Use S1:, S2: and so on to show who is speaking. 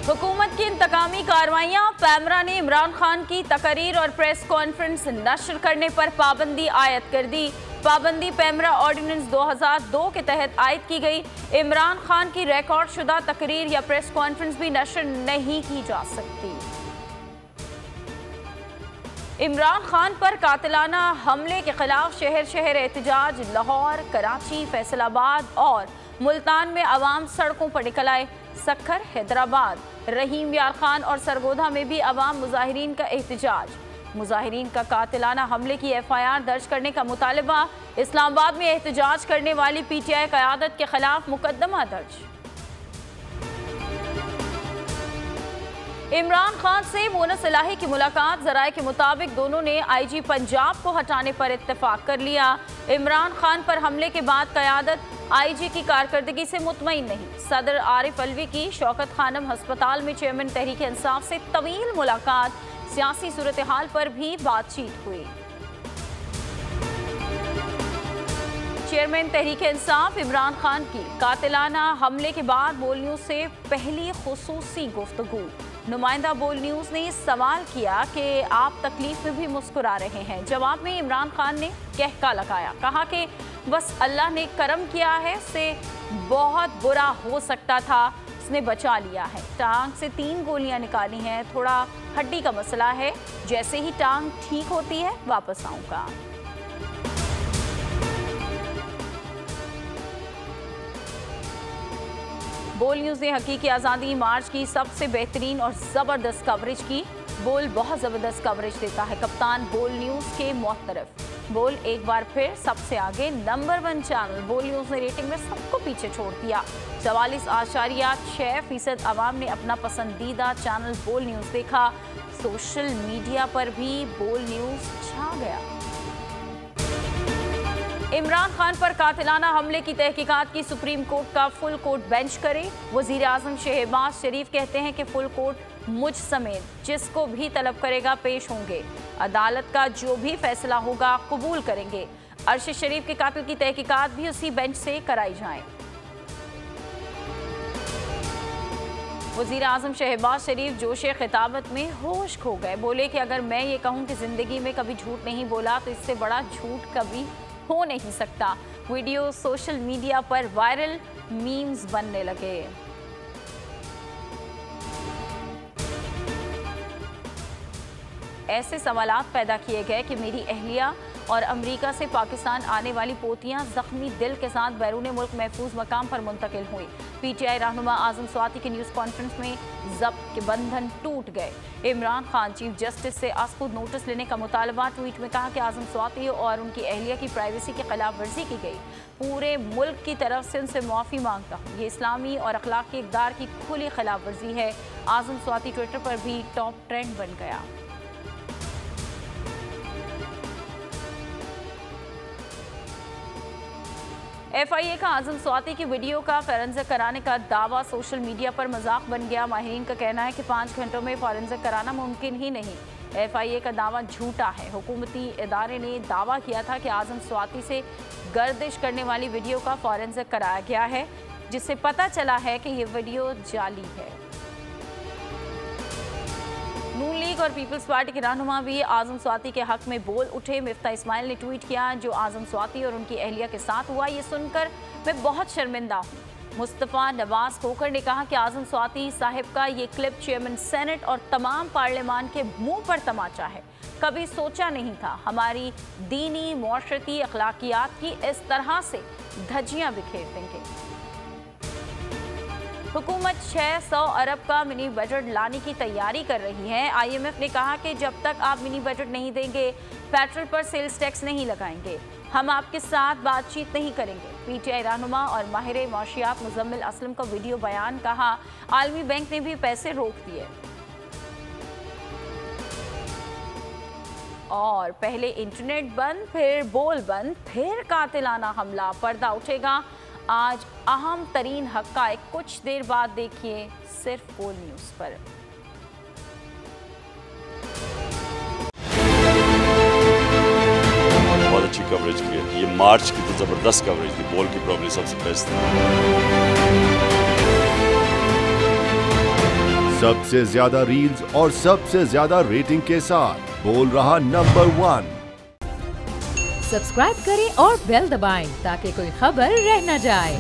S1: हुकूमत की इंतकामी कार्रवाइयाँ। पैमरा ने इमरान खान की तकरीर और प्रेस कॉन्फ्रेंस नशर करने पर पाबंदी आयद कर दी। पाबंदी पैमरा ऑर्डिनेंस 2002 के तहत आयद की गई। इमरान खान की रिकॉर्ड शुदा तकरीर या प्रेस कॉन्फ्रेंस भी नशर नहीं की जा सकती। इमरान खान पर कातिलाना हमले के खिलाफ शहर शहर एहतजाज। लाहौर, कराची, फैसलाबाद और मुल्तान में अवाम सड़कों पर निकल आए। सक्खर, हैदराबाद, रहीम यार खान और सरगोधा में भी अवाम मुजाहिरीन का एहतजाज। मुजाहिरीन का कातिलाना हमले की FIR दर्ज करने का मुतालबा। इस्लामाबाद में एहतजाज करने वाली PTI क़यादत के खिलाफ मुकदमा दर्ज। इमरान खान से मोनस इलाही की मुलाकात। ज़राए के मुताबिक दोनों ने IG पंजाब को हटाने पर इत्तेफाक कर लिया। इमरान खान पर हमले के बाद क़यादत IG की कारकर्दगी से मुतमईन नहीं। सदर आरिफ अलवी की शौकत खानम हस्पताल में चेयरमैन तहरीक इंसाफ से तवील मुलाकात। सियासी सूरत हाल पर भी बातचीत हुई। चेयरमैन तहरीक इंसाफ इमरान खान की कातिलाना हमले के बाद बोल न्यूज़ से पहली खुसूसी गुफ्तगू। नुमाइंदा बोल न्यूज़ ने सवाल किया कि आप तकलीफ में भी मुस्कुरा रहे हैं। जवाब में इमरान खान ने कहका लगाया, कहा कि बस अल्लाह ने करम किया है, से बहुत बुरा हो सकता था, उसने बचा लिया है। टांग से 3 गोलियां निकाली हैं, थोड़ा हड्डी का मसला है, जैसे ही टांग ठीक होती है वापस आऊँगा। बोल न्यूज़ ने हकीकी आज़ादी मार्च की सबसे बेहतरीन और ज़बरदस्त कवरेज की। बोल बहुत ज़बरदस्त कवरेज देता है कप्तान बोल न्यूज़ के मुतरफ। बोल एक बार फिर सबसे आगे नंबर 1 चैनल। बोल न्यूज़ ने रेटिंग में सबको पीछे छोड़ दिया। 44.6% आवाम ने अपना पसंदीदा चैनल बोल न्यूज़ देखा। सोशल मीडिया पर भी बोल न्यूज़ छा गया। इमरान खान पर कातिलाना हमले की तहकीकात की सुप्रीम कोर्ट का फुल कोर्ट बेंच करे। वज़ीर आज़म शहबाज शरीफ कहते हैं कि फुल कोर्ट मुझ समेत जिसको भी तलब करेगा पेश होंगे। अदालत का जो भी फैसला होगा कबूल करेंगे। अरशद शरीफ के कातिल की तहकीकात भी उसी बेंच से कराई जाए। वज़ीर आज़म शहबाज शरीफ जोशे खिताबत में होश खो गए। बोले कि अगर मैं ये कहूँ कि ज़िंदगी में कभी झूठ नहीं बोला तो इससे बड़ा झूठ कभी हो नहीं सकता। वीडियो सोशल मीडिया पर वायरल, मीम्स बनने लगे। ऐसे सवालात पैदा किए गए कि मेरी अहलिया और अमेरिका से पाकिस्तान आने वाली पोतियां जख्मी दिल के साथ बैरून मुल्क महफूज मकाम पर मुंतकिल हुई। PTI रहनुमा आजम स्वाति की न्यूज़ कॉन्फ्रेंस में जब्त के बंधन टूट गए। इमरान खान चीफ जस्टिस से आसपुद नोटिस लेने का मुतालबा। ट्वीट में कहा कि आजम स्वाति और उनकी अहलिया की प्राइवेसी की खिलाफ वर्जी की गई। पूरे मुल्क की तरफ से उनसे माफ़ी मांगता हूँ। ये इस्लामी और अखलाकी इक़दार की खुली खिलाफ वर्जी है। आजम स्वाति ट्विटर पर भी टॉप ट्रेंड बन गया। FIA का आजम स्वाति की वीडियो का फॉरेंसिक कराने का दावा सोशल मीडिया पर मजाक बन गया। माहिरीन का कहना है कि 5 घंटों में फॉरेंसिक कराना मुमकिन ही नहीं। FIA का दावा झूठा है। हुकूमती इदारे ने दावा किया था कि आजम स्वाति से गर्दिश करने वाली वीडियो का फॉरेंसिक कराया गया है, जिससे पता चला है कि ये वीडियो जाली है। नून लीग और पीपल्स पार्टी के रहनुमा भी आजम स्वाति के हक में बोल उठे। मिफ्ता इस्माइल ने ट्वीट किया, जो आजम स्वाति और उनकी अहलिया के साथ हुआ ये सुनकर मैं बहुत शर्मिंदा हूँ। मुस्तफ़ा नवाज खोखर ने कहा कि आजम स्वाति साहिब का ये क्लिप चेयरमैन सेनेट और तमाम पार्लियामान के मुंह पर तमाचा है। कभी सोचा नहीं था हमारी दीनी मुआशरती अखलाकियात की इस तरह से धज्जियाँ बिखेर देंगे। हुकूमत 600 अरब का मिनी बजट लाने की तैयारी कर रही है। IMF ने कहा कि जब तक आप मिनी बजट नहीं देंगे पेट्रोल पर सेल्स टैक्स नहीं लगाएंगे, हम आपके साथ बातचीत नहीं करेंगे। PTI रहनुमा और माहिर माशियात मुजम्मिल असलम का वीडियो बयान। कहा आलमी बैंक ने भी पैसे रोक दिए। और पहले इंटरनेट बंद, फिर बोल बंद, फिर कातिलाना हमला। पर्दा उठेगा आज अहम तरीन हक़ाइक़ कुछ देर बाद देखिए सिर्फ बोल न्यूज़ पर।
S2: बहुत अच्छी कवरेज की है। ये मार्च की तो ज़बरदस्त कवरेज थी। बोल की प्रॉब्लम सबसे बेस्ट थी।
S3: सबसे ज्यादा रील्स और सबसे ज्यादा रेटिंग के साथ बोल रहा नंबर 1।
S4: सब्सक्राइब करें और बेल दबाएं ताकि कोई खबर रह न जाए।